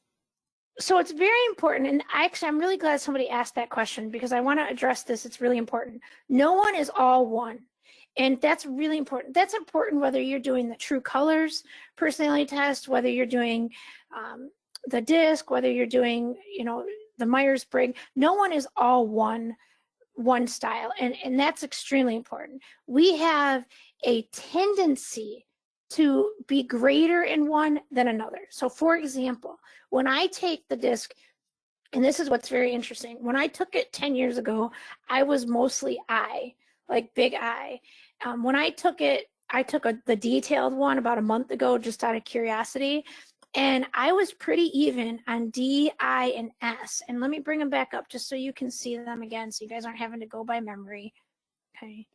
So it's very important, and I'm really glad somebody asked that question, because I want to address this. It's really important. No one is all one, and that's really important. That's important whether you're doing the true colors personality test, whether you're doing the DISC, whether you're doing the Myers-Briggs. No one is all one style, and that's extremely important. We have a tendency to be greater in one than another. So for example, when I take the DISC, and this is what's very interesting, when I took it 10 years ago, I was mostly I, like big I. When I took it, I took the detailed one about a month ago, just out of curiosity, and I was pretty even on D, I, and S. And let me bring them back up just so you can see them again, so you guys aren't having to go by memory. Okay.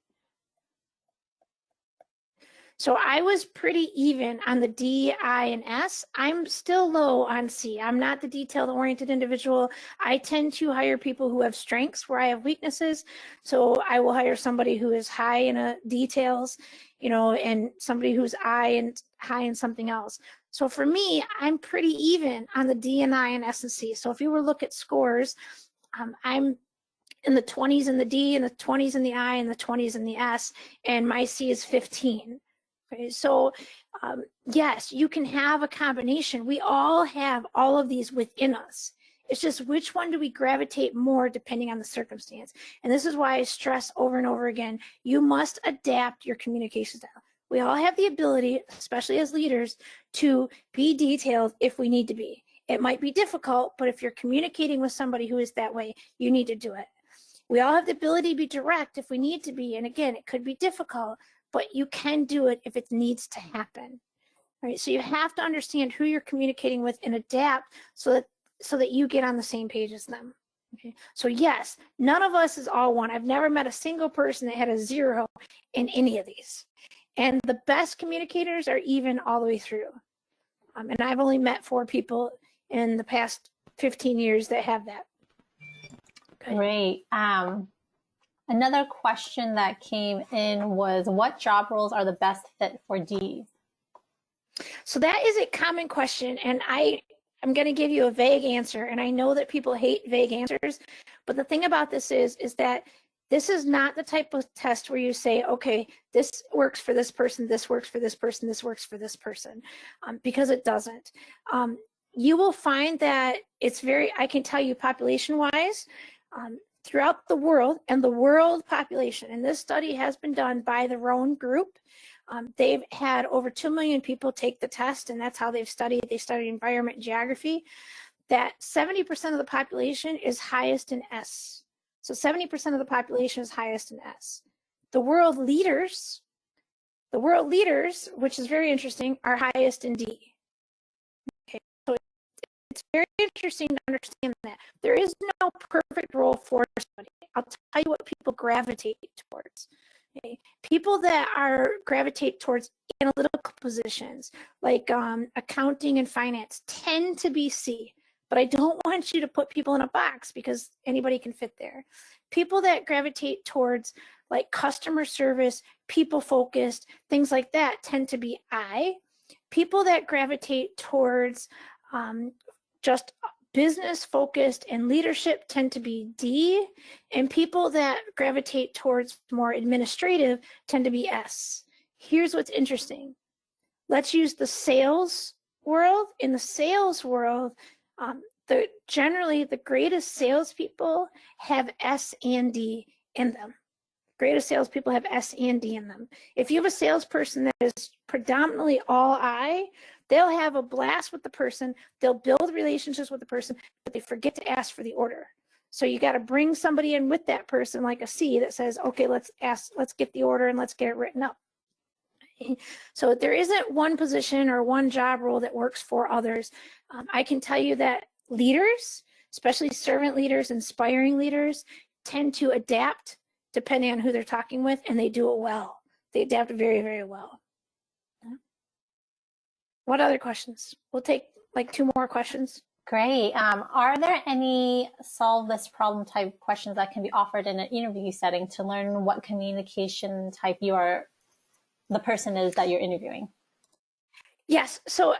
So I was pretty even on the D, I, and S. I'm still low on C. I'm not the detail-oriented individual. I tend to hire people who have strengths where I have weaknesses. So I will hire somebody who is high in details, and somebody who's high in something else. So for me, I'm pretty even on the D and I and S and C. So if you were to look at scores, I'm in the 20s in the D, and the 20s in the I, and the 20s in the S, and my C is 15. Okay, so yes, you can have a combination. We all have all of these within us. It's just which one do we gravitate more depending on the circumstance. And this is why I stress over and over again, you must adapt your communication style. We all have the ability, especially as leaders, to be detailed if we need to be. It might be difficult, but if you're communicating with somebody who is that way, you need to do it. We all have the ability to be direct if we need to be. And again, it could be difficult, but you can do it if it needs to happen. Right? So you have to understand who you're communicating with and adapt so that you get on the same page as them. Okay? So yes, none of us is all one. I've never met a single person that had a 0 in any of these. And the best communicators are even all the way through. And I've only met 4 people in the past 15 years that have that. Okay. Great. Another question that came in was, what job roles are the best fit for Ds? So that is a common question, and I'm going to give you a vague answer, and I know that people hate vague answers, but the thing about this is that this is not the type of test where you say, okay, this works for this person, this works for this person, this works for this person, because it doesn't. You will find that it's very, I can tell you population-wise, throughout the world, and the world population, and this study has been done by the Rowan Group. They've had over 2 million people take the test, and that's how they've studied. They studied environment and geography. That 70% of the population is highest in S. So 70% of the population is highest in S. The world leaders, which is very interesting, are highest in D. Okay, so it's very interesting to understand that there is no perfect role for somebody. I'll tell you what people gravitate towards. Okay. People that gravitate towards analytical positions like accounting and finance tend to be C, but I don't want you to put people in a box because anybody can fit there. People that gravitate towards like customer service, people focused, things like that tend to be I. People that gravitate towards just business focused and leadership tend to be D, and people that gravitate towards more administrative tend to be S. Here's what's interesting. Let's use the sales world. In the sales world, generally the greatest salespeople have S and D in them. Greatest salespeople have S and D in them. If you have a salesperson that is predominantly all I, they'll have a blast with the person, they'll build relationships with the person, but they forget to ask for the order. So you got to bring somebody in with that person like a C that says, okay, let's get the order and let's get it written up. So there isn't one position or one job role that works for others. I can tell you that leaders, especially servant leaders, inspiring leaders, tend to adapt depending on who they're talking with, and they do it well. They adapt very, very well. What other questions? We'll take like 2 more questions. Great. Are there any solve this problem type questions that can be offered in an interview setting to learn what communication type the person is that you're interviewing? Yes. So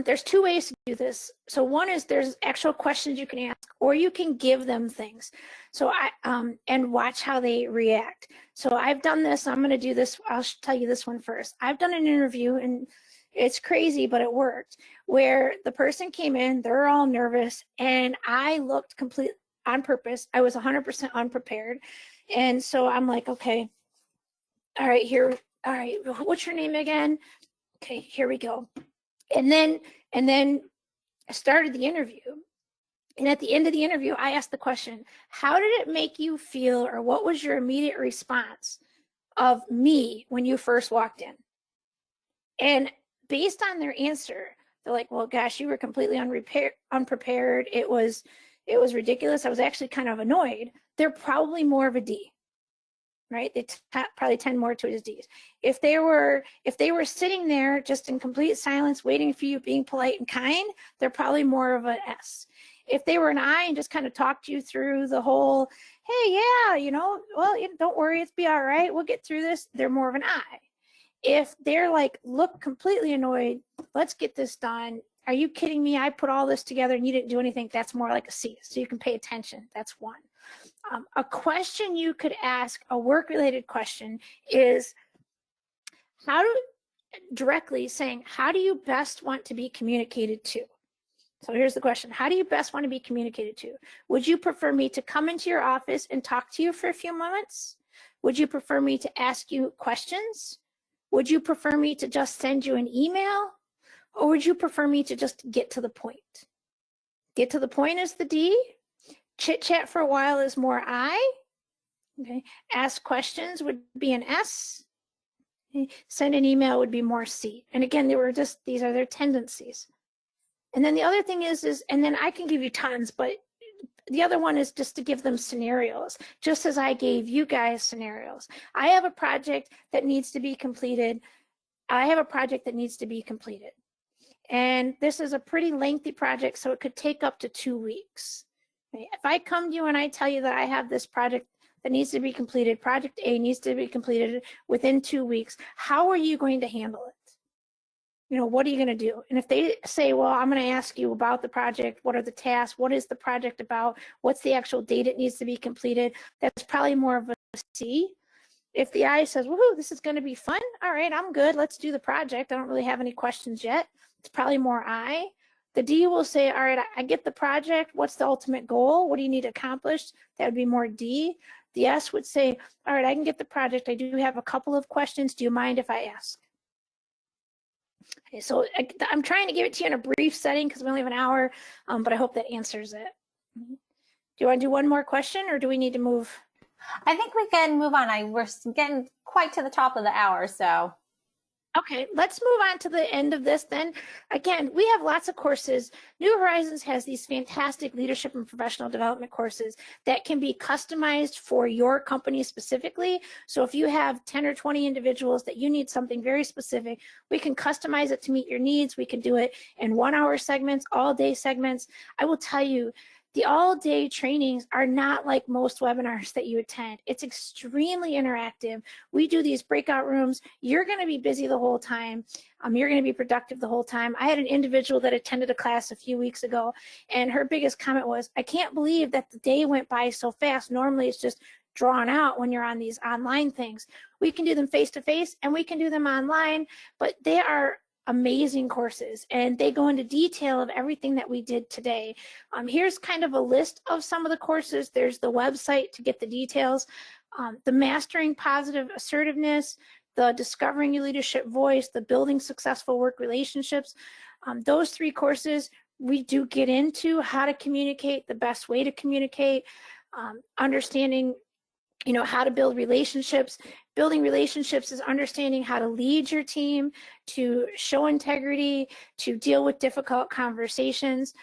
there's 2 ways to do this. So one is there's actual questions you can ask, or you can give them things. So and watch how they react. So I've done this. I'm going to do this. I'll tell you this one first. I've done an interview, and it's crazy, but it worked, where the person came in, they're all nervous, and I looked complete on purpose. I was 100% unprepared. And so I'm like, okay, all right, what's your name again? Okay, here we go. And then I started the interview. And at the end of the interview, I asked the question, how did it make you feel, or what was your immediate response of me when you first walked in? And based on their answer, they're like, well, gosh, you were completely unprepared. It was ridiculous. I was actually kind of annoyed. They're probably more of a D, right? They probably tend more to it as Ds. If they were sitting there just in complete silence, waiting for you, being polite and kind, they're probably more of an S. If they were an I and just kind of talked you through the whole, hey, yeah, well, don't worry, it's be all right, we'll get through this, they're more of an I. If they're like, look completely annoyed, let's get this done, are you kidding me? I put all this together and you didn't do anything, that's more like a C. So you can pay attention, that's one. A question you could ask, a work-related question, is directly saying, how do you best want to be communicated to? So here's the question. How do you best want to be communicated to? Would you prefer me to come into your office and talk to you for a few moments? Would you prefer me to ask you questions? Would you prefer me to just send you an email? Or would you prefer me to just get to the point? Get to the point is the D. Chit chat for a while is more I. Okay. Ask questions would be an S. Okay. Send an email would be more C. And again, these are their tendencies. And then the other thing is, and then I can give you tons, but the other one is just to give them scenarios, just as I gave you guys scenarios. I have a project that needs to be completed. And this is a pretty lengthy project, so it could take up to 2 weeks. Okay. If I come to you and I tell you that I have this project that needs to be completed, project A needs to be completed within 2 weeks, how are you going to handle it? You know, what are you going to do? And if they say, well, I'm going to ask you about the project, what are the tasks, what is the project about, what's the actual date it needs to be completed, that's probably more of a C. If the I says, woohoo, this is going to be fun, all right, I'm good, let's do the project, I don't really have any questions yet, it's probably more I. The D will say, all right, I get the project, what's the ultimate goal, what do you need accomplished? That would be more D. The S would say, all right, I can get the project, I do have a couple of questions, do you mind if I ask? Okay, so I'm trying to give it to you in a brief setting because we only have an hour, but I hope that answers it. Do you want to do one more question or do we need to move? I think we can move on. We're getting quite to the top of the hour, so. Okay, let's move on to the end of this then. Again, we have lots of courses. New Horizons has these fantastic leadership and professional development courses that can be customized for your company specifically. So if you have 10 or 20 individuals that you need something very specific, we can customize it to meet your needs. We can do it in 1 hour segments, all day segments. I will tell you, the all-day trainings are not like most webinars that you attend. It's extremely interactive. We do these breakout rooms. You're going to be busy the whole time. You're going to be productive the whole time. I had an individual that attended a class a few weeks ago, and her biggest comment was, I can't believe that the day went by so fast. Normally, it's just drawn out when you're on these online things. We can do them face-to-face, and we can do them online, but they are amazing courses and they go into detail of everything that we did today. Here's kind of a list of some of the courses. There's the website to get the details, the Mastering Positive Assertiveness, the Discovering Your Leadership Voice, the Building Successful Work Relationships. Those 3 courses, we do get into how to communicate, the best way to communicate, understanding how to build relationships. Building relationships is understanding how to lead your team, to show integrity, to deal with difficult conversations.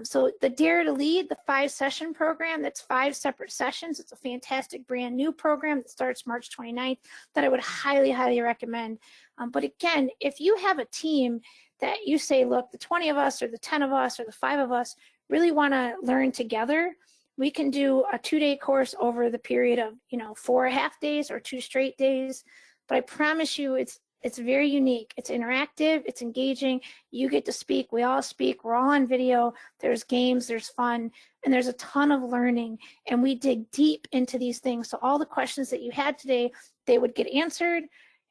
So the Dare to Lead, the 5-session program, that's 5 separate sessions. It's a fantastic brand new program that starts March 29th that I would highly, highly recommend. But again, if you have a team that you say, look, the 20 of us or the 10 of us or the 5 of us really want to learn together, we can do a 2-day course over the period of 4 half days or 2 straight days. But I promise you, it's very unique. It's interactive, it's engaging. You get to speak, we all speak, we're all on video, there's games, there's fun, and there's a ton of learning. And we dig deep into these things. So all the questions that you had today, they would get answered,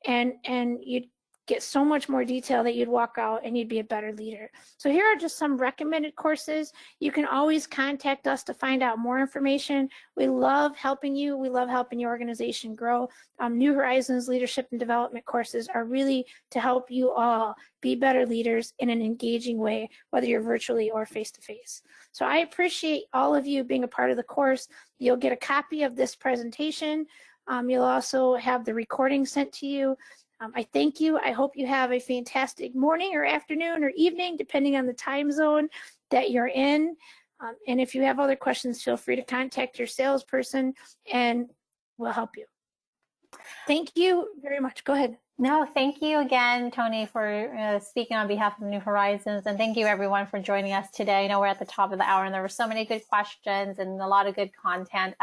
and you'd get so much more detail that you'd walk out and you'd be a better leader. So here are just some recommended courses. You can always contact us to find out more information. We love helping you. We love helping your organization grow. New Horizons leadership and development courses are really to help you all be better leaders in an engaging way, whether you're virtually or face-to-face. So I appreciate all of you being a part of the course. You'll get a copy of this presentation. You'll also have the recording sent to you. I thank you. I hope you have a fantastic morning or afternoon or evening, depending on the time zone that you're in. And if you have other questions, feel free to contact your salesperson and we'll help you. Thank you very much. Go ahead. No, thank you again, Toni, for speaking on behalf of New Horizons. And thank you, everyone, for joining us today. I know we're at the top of the hour and there were so many good questions and a lot of good content.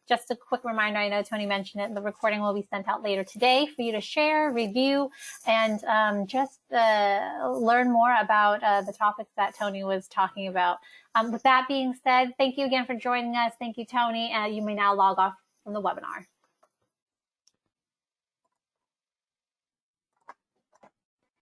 Just a quick reminder, I know Toni mentioned it, the recording will be sent out later today for you to share, review, and just learn more about the topics that Toni was talking about. With that being said, thank you again for joining us. Thank you, Toni. You may now log off from the webinar.